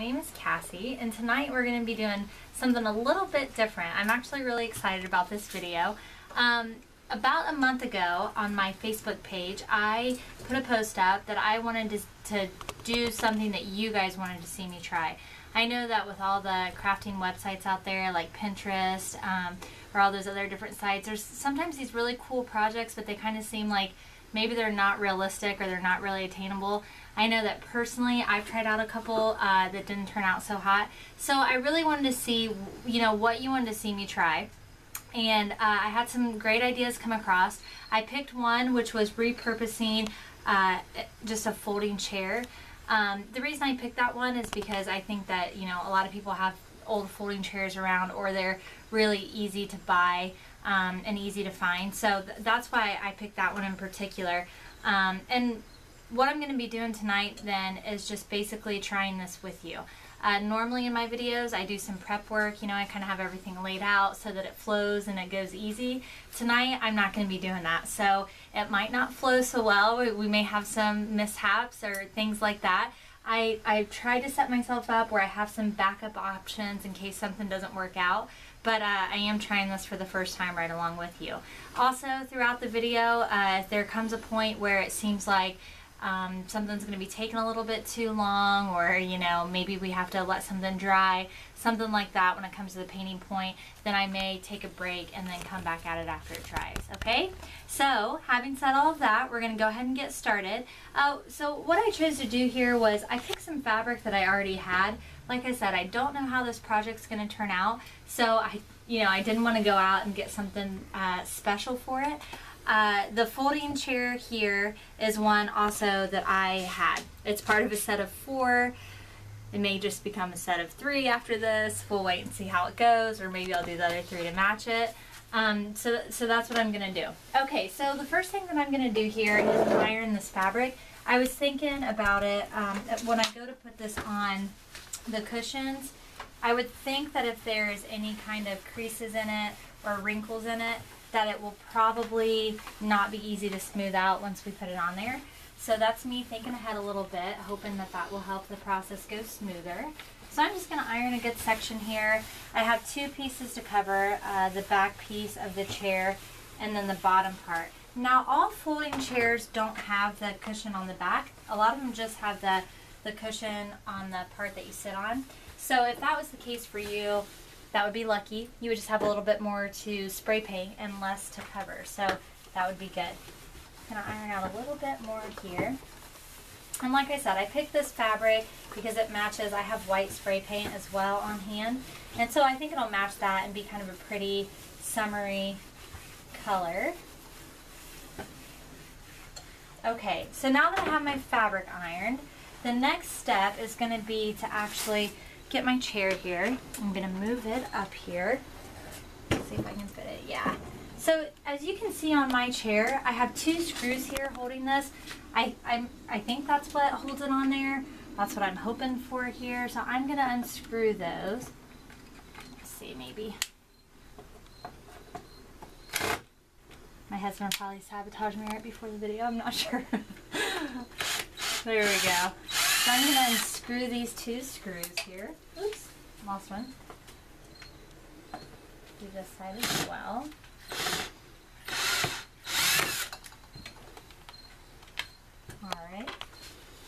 name is Cassie, and tonight we're going to be doing something a little bit different. I'm actually really excited about this video. About a month ago on my Facebook page, I put a post up that I wanted to do something that you guys wanted to see me try. I know that with all the crafting websites out there like Pinterest or all those other different sites, there's sometimes these really cool projects, but they kind of seem like maybe they're not realistic or they're not really attainable. I know that personally I've tried out a couple that didn't turn out so hot. So I really wanted to see, what you wanted to see me try. And I had some great ideas come across. I picked one which was repurposing just a folding chair. The reason I picked that one is because I think that, a lot of people have old folding chairs around, or they're really easy to buy and easy to find. So that's why I picked that one in particular. And what I'm going to be doing tonight then is just basically trying this with you. Normally in my videos I do some prep work, I kind of have everything laid out so that it flows and it goes easy. Tonight I'm not going to be doing that, so it might not flow so well. We may have some mishaps or things like that. I've tried to set myself up where I have some backup options in case something doesn't work out, but I am trying this for the first time right along with you. Also, throughout the video, if there comes a point where it seems like something's going to be taking a little bit too long, or maybe we have to let something dry, something like that when it comes to the painting point, then I may take a break and then come back at it after it dries. Okay, so having said all of that, we're going to go ahead and get started. So what I chose to do here was I picked some fabric that I already had. Like I said, I don't know how this project's going to turn out, so I didn't want to go out and get something special for it. The folding chair here is one also that I had. It's part of a set of 4. It may just become a set of 3 after this. We'll wait and see how it goes, or maybe I'll do the other 3 to match it. So that's what I'm going to do. Okay, so the first thing that I'm going to do here is iron this fabric. I was thinking about it when I go to put this on the cushions. I would think that if there's any kind of creases in it or wrinkles in it, that it will probably not be easy to smooth out once we put it on there. So that's me thinking ahead a little bit, hoping that that will help the process go smoother. So I'm just going to iron a good section here. I have 2 pieces to cover, the back piece of the chair and then the bottom part. Now, all folding chairs don't have the cushion on the back. A lot of them just have the cushion on the part that you sit on. So if that was the case for you, that would be lucky. You would just have a little bit more to spray paint and less to cover, so that would be good. I'm going to iron out a little bit more here. And like I said, I picked this fabric because it matches. I have white spray paint as well on hand, and so I think it'll match that and be kind of a pretty summery color. Okay, so now that I have my fabric ironed, the next step is going to be to actually get my chair here. I'm going to move it up here. Let's see if I can fit it. Yeah. So as you can see on my chair, I have 2 screws here holding this. I think that's what holds it on there. That's what I'm hoping for here. So I'm going to unscrew those. Let's see, maybe. My husband will probably sabotage me right before the video. I'm not sure. There we go. So I'm going to unscrew these 2 screws here. Oops, lost one. Do this side as well. Alright.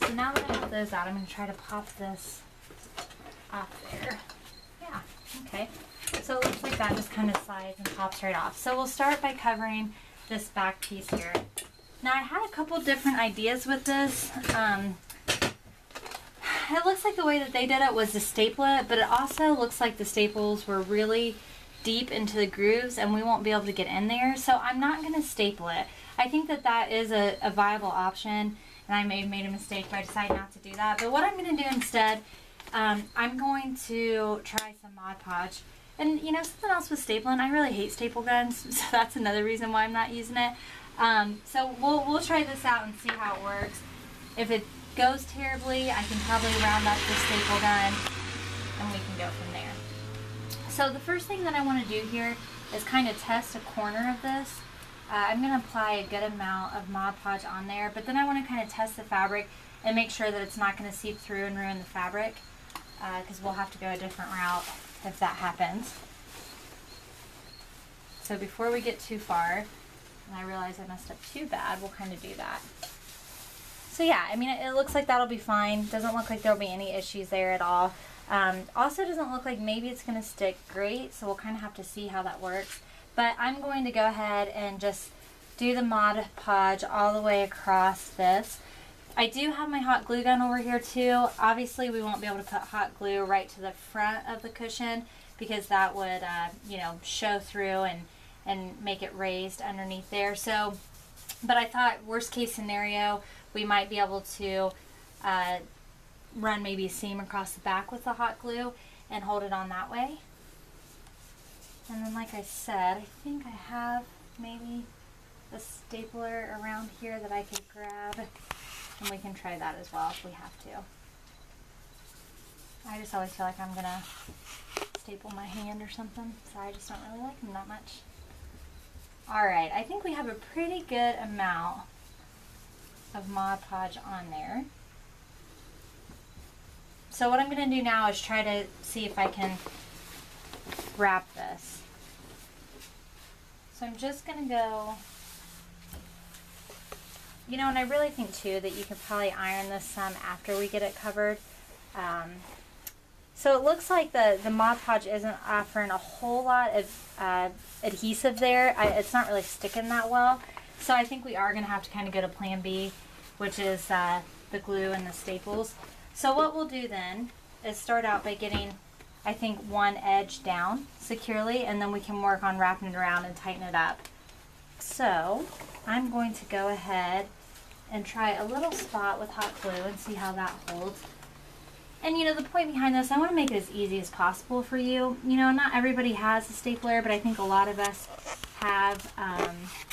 So now that I have those out, I'm going to try to pop this off there. Yeah, okay. So it looks like that just kind of slides and pops right off. So we'll start by covering this back piece here. Now I had a couple different ideas with this. It looks like the way that they did it was to staple it, but it also looks like the staples were really deep into the grooves and we won't be able to get in there, so I'm not going to staple it. I think that that is a viable option, and I may have made a mistake by deciding not to do that, but what I'm going to do instead, I'm going to try some Mod Podge. And something else with stapling, I really hate staple guns, so that's another reason why I'm not using it. So we'll try this out and see how it works. If it goes terribly, I can probably round up the staple gun and we can go from there. So the first thing that I want to do here is kind of test a corner of this. I'm going to apply a good amount of Mod Podge on there, but then I want to kind of test the fabric and make sure that it's not going to seep through and ruin the fabric. because we'll have to go a different route if that happens. So before we get too far, and I realize I messed up too bad, we'll kind of do that. So yeah, I mean, it looks like that'll be fine. Doesn't look like there'll be any issues there at all. Also doesn't look like maybe it's going to stick great, so we'll kind of have to see how that works. But I'm going to go ahead and just do the Mod Podge all the way across this. I do have my hot glue gun over here too. Obviously we won't be able to put hot glue right to the front of the cushion because that would, you know, show through and make it raised underneath there. So, but I thought worst case scenario, we might be able to run maybe a seam across the back with the hot glue and hold it on that way. And then like I said, I think I have maybe a stapler around here that I could grab, and we can try that as well if we have to. I just always feel like I'm gonna staple my hand or something, so I just don't really like them that much. Alright, I think we have a pretty good amount of Mod Podge on there. So what I'm going to do now is try to see if I can wrap this. So I'm just going to go, you know, and I really think too that you could probably iron this some after we get it covered. So it looks like the Mod Podge isn't offering a whole lot of adhesive there. It's not really sticking that well. So I think we are going to have to kind of go to plan B, which is the glue and the staples. So what we'll do then is start out by getting, I think, one edge down securely, and then we can work on wrapping it around and tighten it up. So I'm going to go ahead and try a little spot with hot glue and see how that holds. And you know, the point behind this, I want to make it as easy as possible for you. You know, not everybody has a stapler, but I think a lot of us have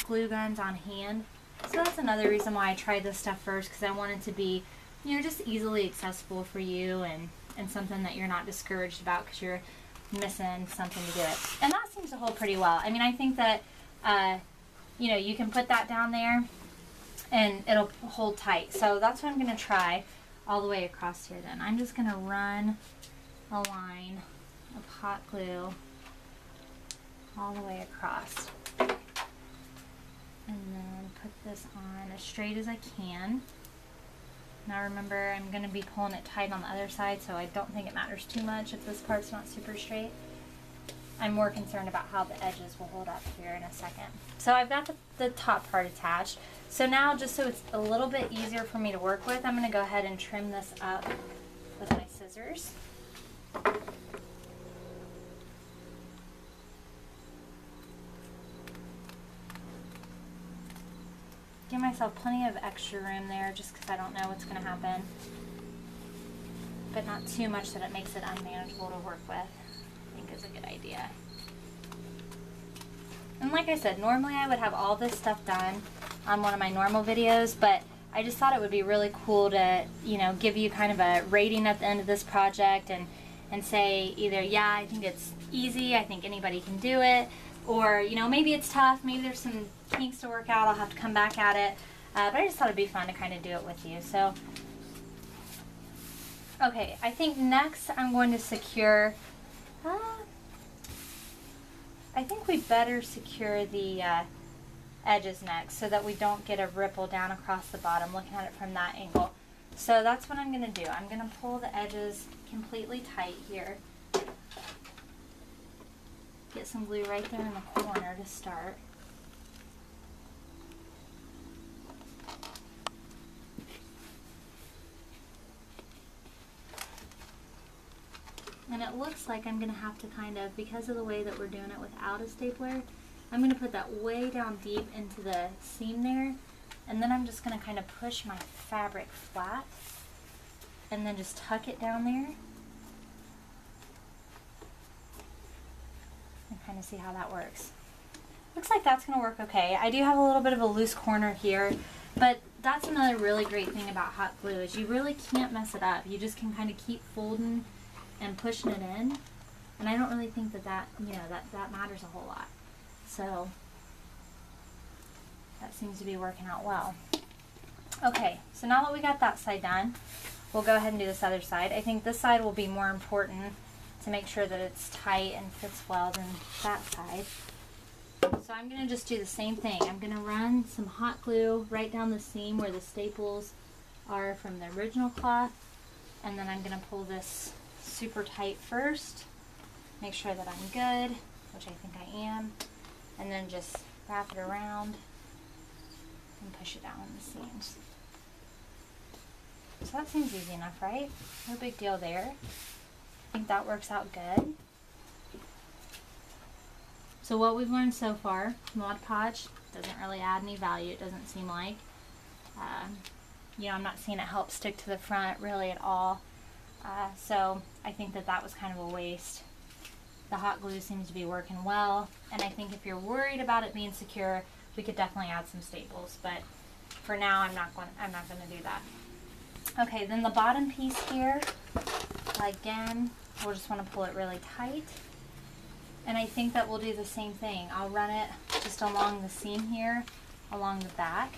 glue guns on hand. So that's another reason why I tried this stuff first, because I wanted to be, you know, just easily accessible for you and something that you're not discouraged about because you're missing something to do it. And that seems to hold pretty well. I mean, I think that, you know, you can put that down there and it'll hold tight. So that's what I'm going to try all the way across here then. I'm just going to run a line of hot glue all the way across. And then put this on as straight as I can. Now remember, I'm going to be pulling it tight on the other side, so I don't think it matters too much if this part's not super straight. I'm more concerned about how the edges will hold up here in a second. So I've got the top part attached. So now, just so it's a little bit easier for me to work with, I'm going to go ahead and trim this up with my scissors. Give myself plenty of extra room there just because I don't know what's going to happen. But not too much that it makes it unmanageable to work with. I think is a good idea. And like I said, normally I would have all this stuff done on one of my normal videos, but I just thought it would be really cool to, you know, give you kind of a rating at the end of this project and say either, yeah, I think it's easy, I think anybody can do it, or, you know, maybe it's tough, maybe there's some kinks to work out, I'll have to come back at it. But I just thought it'd be fun to kind of do it with you. So, okay, I think next I'm going to secure, I think we better secure the edges next so that we don't get a ripple down across the bottom looking at it from that angle. So that's what I'm going to do. I'm going to pull the edges completely tight here. Get some glue right there in the corner to start. And it looks like I'm going to have to kind of, because of the way that we're doing it without a stapler, I'm going to put that way down deep into the seam there, and then I'm just going to kind of push my fabric flat and then just tuck it down there and kind of see how that works. Looks like that's going to work okay. I do have a little bit of a loose corner here, but that's another really great thing about hot glue is you really can't mess it up. You just can kind of keep folding and pushing it in, and I don't really think that you know, that matters a whole lot. So that seems to be working out well. Okay, so now that we got that side done, we'll go ahead and do this other side. I think this side will be more important to make sure that it's tight and fits well than that side. So I'm going to just do the same thing. I'm going to run some hot glue right down the seam where the staples are from the original cloth, and then I'm going to pull this super tight first, make sure that I'm good, which I think I am, and then just wrap it around and push it down in the seams. So that seems easy enough, right? No big deal there. I think that works out good. So what we've learned so far, Mod Podge doesn't really add any value, it doesn't seem like. You know, I'm not seeing it help stick to the front really at all. So I think that that was kind of a waste. The hot glue seems to be working well, and I think if you're worried about it being secure, we could definitely add some staples, but for now I'm not going to do that. Okay, then the bottom piece here, again, we'll just want to pull it really tight. And I think that we'll do the same thing. I'll run it just along the seam here, along the back.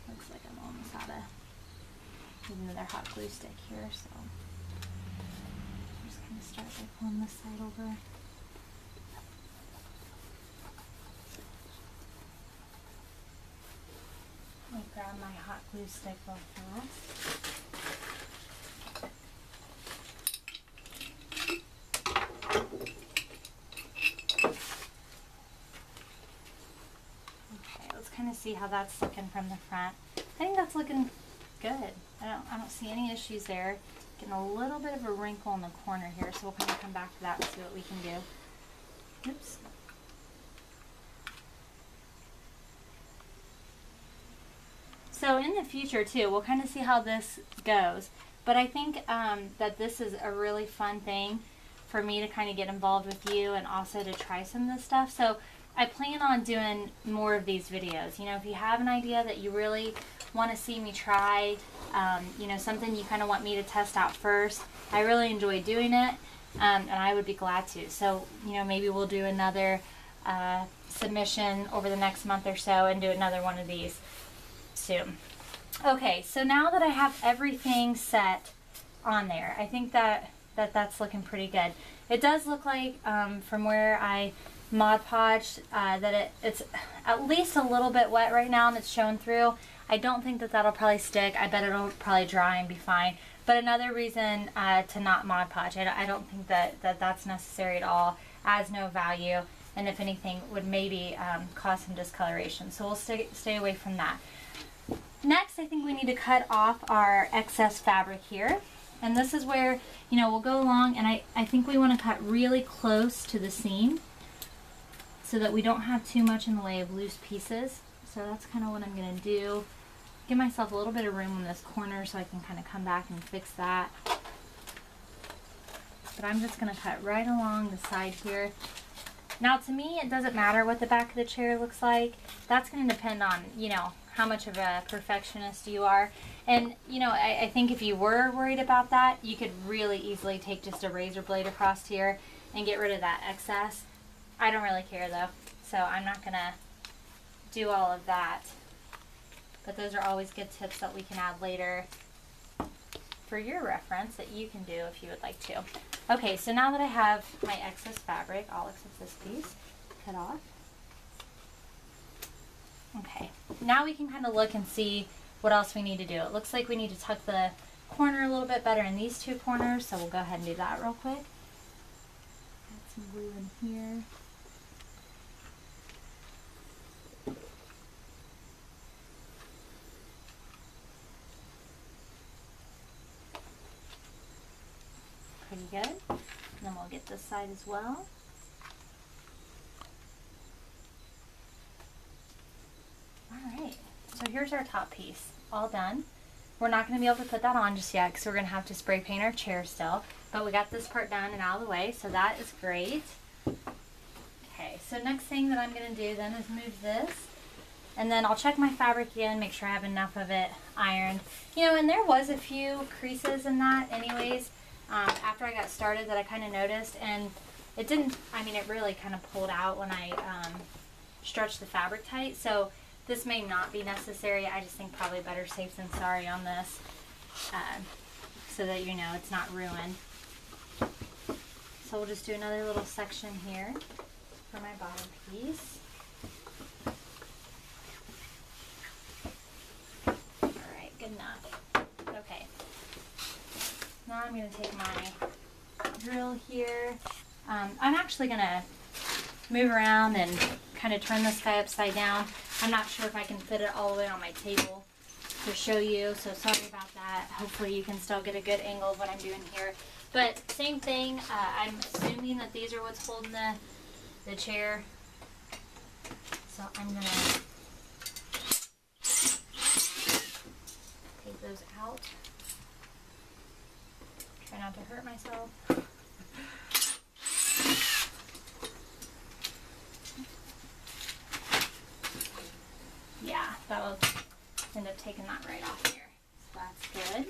Looks like I'm almost out of another hot glue stick here, so I'm just going to start by pulling this side over. Let me grab my hot glue stick real fast. Kind of see how that's looking from the front. I think that's looking good. I don't see any issues there. Getting a little bit of a wrinkle in the corner here, so we'll kind of come back to that and see what we can do. Oops. So in the future too, we'll kind of see how this goes. But I think that this is a really fun thing for me to kind of get involved with you and also to try some of this stuff. So I plan on doing more of these videos. You know, if you have an idea that you really want to see me try, you know, something you kind of want me to test out first, I really enjoy doing it, and I would be glad to. So, you know, maybe we'll do another submission over the next month or so and do another one of these soon. Okay, so now that I have everything set on there, I think that's looking pretty good. It does look like from where I Mod Podge that it's at least a little bit wet right now and it's showing through. I don't think that that'll probably stick. I bet it'll probably dry and be fine. But another reason to not Mod Podge, I don't think that's necessary at all. Adds no value, and if anything would maybe cause some discoloration. So we'll stay away from that. Next, I think we need to cut off our excess fabric here. And this is where, you know, we'll go along, and I think we want to cut really close to the seam, so that we don't have too much in the way of loose pieces. So that's kind of what I'm going to do. Give myself a little bit of room in this corner so I can kind of come back and fix that. But I'm just going to cut right along the side here. Now to me, it doesn't matter what the back of the chair looks like. That's going to depend on, you know, how much of a perfectionist you are. And, you know, I think if you were worried about that, you could really easily take just a razor blade across here and get rid of that excess. I don't really care though, so I'm not going to do all of that. But those are always good tips that we can add later for your reference that you can do if you would like to. Okay, so now that I have my excess fabric, all except this piece, cut off. Okay, now we can kind of look and see what else we need to do. It looks like we need to tuck the corner a little bit better in these two corners, so we'll go ahead and do that real quick. Add some glue in here. Pretty good. And then we'll get this side as well. Alright, so here's our top piece, all done. We're not going to be able to put that on just yet because we're going to have to spray paint our chair still, but we got this part done and out of the way, so that is great. Okay, so next thing that I'm going to do then is move this, and then I'll check my fabric again, make sure I have enough of it ironed. You know, and there was a few creases in that anyways, after I got started that I kind of noticed, and it didn't, I mean, it really kind of pulled out when I stretched the fabric tight, so This may not be necessary. I just think probably better safe than sorry on this, so that you know it's not ruined. So we'll just do another little section here for my bottom piece. Alright, good enough. Okay. Now I'm going to take my drill here. I'm actually going to move around and kind of turn this guy upside down. I'm not sure if I can fit it all the way on my table to show you, so sorry about that. Hopefully you can still get a good angle of what I'm doing here. But same thing, I'm assuming that these are what's holding the chair. So I'm going to take those out. Try not to hurt myself. Yeah, that will end up taking that right off here. So that's good.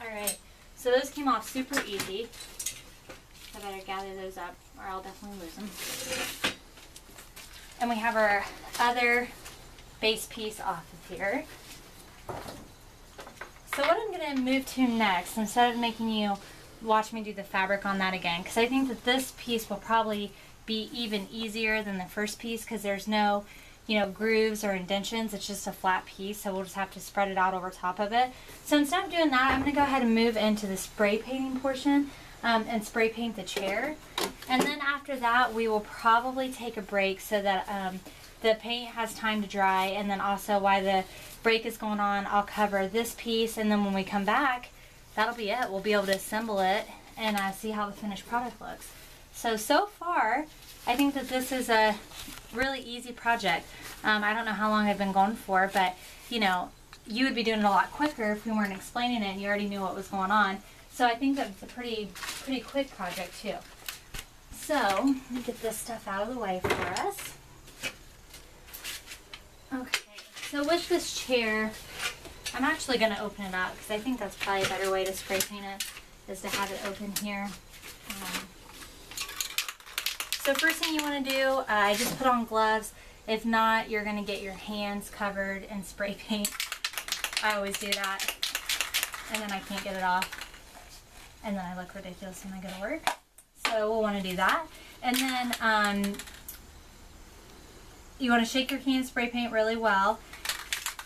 Alright, so those came off super easy. I better gather those up or I'll definitely lose them. And we have our other base piece off of here. So what I'm going to move to next, instead of making you watch me do the fabric on that again, because I think that this piece will probably be even easier than the first piece because there's no, you know, grooves or indentions. It's just a flat piece, so we'll just have to spread it out over top of it. So instead of doing that, I'm going to go ahead and move into the spray painting portion and spray paint the chair. And then after that, we will probably take a break so that the paint has time to dry, and then also while the break is going on, I'll cover this piece, and then when we come back, that'll be it. We'll be able to assemble it and see how the finished product looks. So far, I think that this is a really easy project. I don't know how long I've been going for, but you know, you would be doing it a lot quicker if we weren't explaining it and you already knew what was going on. So I think that it's a pretty quick project too. So, let me get this stuff out of the way for us. Okay, so with this chair, I'm actually going to open it up because I think that's probably a better way to spray paint it, is to have it open here. So first thing you want to do, just put on gloves. If not, you're going to get your hands covered in spray paint. I always do that, and then I can't get it off, and then I look ridiculous when I go to work. So we'll want to do that. And then you want to shake your can spray paint really well.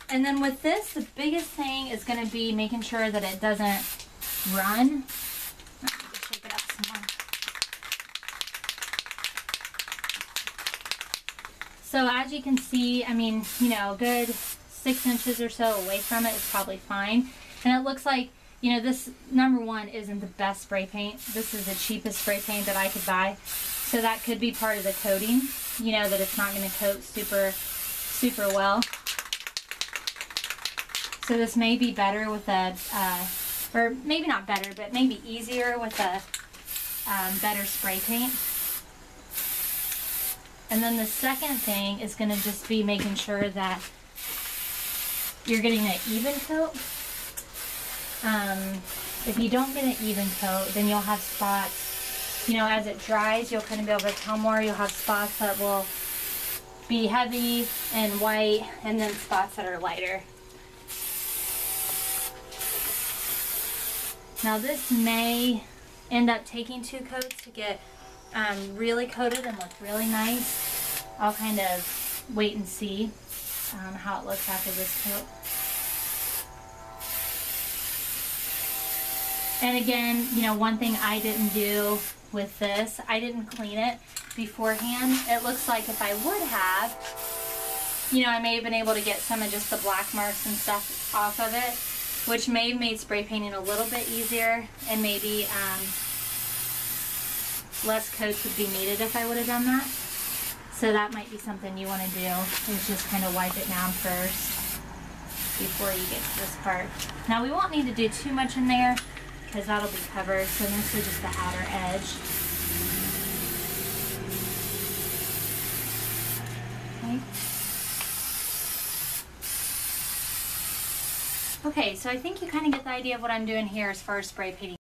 And then with this, the biggest thing is going to be making sure that it doesn't run. Let me just shake it up some more. So as you can see, I mean, you know, a good 6 inches or so away from it is probably fine. And it looks like, you know, this #1 isn't the best spray paint. This is the cheapest spray paint that I could buy. So that could be part of the coating, you know, that it's not going to coat super well. So this may be better with a, or maybe not better, but maybe easier with a better spray paint. And then the second thing is going to just be making sure that you're getting an even coat. If you don't get an even coat, then you'll have spots, you know, as it dries, you'll kind of be able to tell more. You'll have spots that will be heavy and white, and then spots that are lighter. Now this may end up taking 2 coats to get really coated and look really nice. I'll kind of wait and see how it looks after this coat. And again, you know, one thing I didn't do with this, I didn't clean it beforehand. It looks like if I would have, you know, I may have been able to get some of just the black marks and stuff off of it, which may have made spray painting a little bit easier, and maybe less coats would be needed if I would have done that. So that might be something you want to do, is just kind of wipe it down first before you get to this part. Now we won't need to do too much in there because that'll be covered, so mostly just the outer edge. Okay. Okay, so I think you kind of get the idea of what I'm doing here as far as spray painting